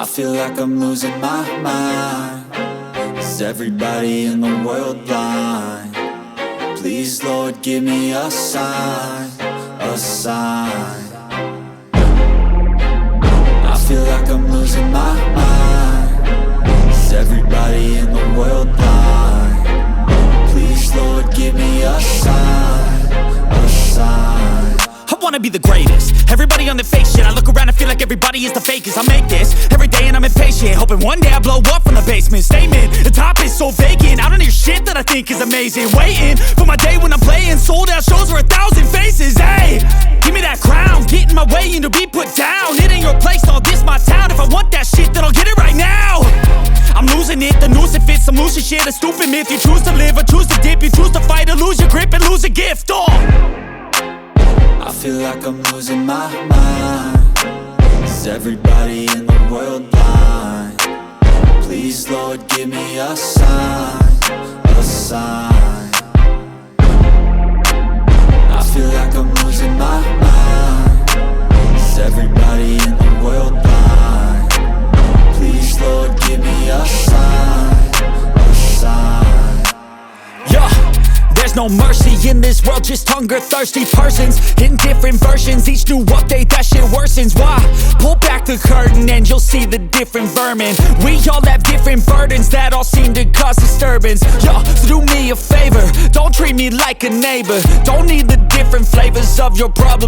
I feel like I'm losing my mind. Is everybody in the world blind? Please, Lord, give me a sign, a sign. I feel like I'm losing my mind. Is everybody in the world blind? Please, Lord, give me a sign, a sign. I wanna be the greatest. Everybody on the fake shit. I look around and feel like everybody is the fakest. I make this every day and I'm impatient, hoping one day I blow up from the basement. Statement, the top is so vacant. I don't hear shit that I think is amazing. Waiting for my day when I'm playing sold out shows for 1,000 faces. Hey, give me that crown, get in my way and to be put down. It ain't your place, all this my town. If I want that shit, then I'll get it right now. I'm losing it, the noose it fits. I'm losing shit, a stupid myth. You choose to live or choose to dip. You choose to fight or lose your grip and lose a gift. I feel like I'm losing my mind. Is everybody in the world blind? Please, Lord, give me a sign, a sign. I feel like I'm losing my mind. Is everybody in the world blind? Please, Lord, give me a sign, a sign. Yeah. There's no mercy in this world, just hunger-thirsty persons in different versions. Each new update, that shit worsens. Why? Pull back the curtain and you'll see the different vermin. We all have different burdens that all seem to cause disturbance. Yo, so do me a favor, don't treat me like a neighbor. Don't need the different flavors of your problems.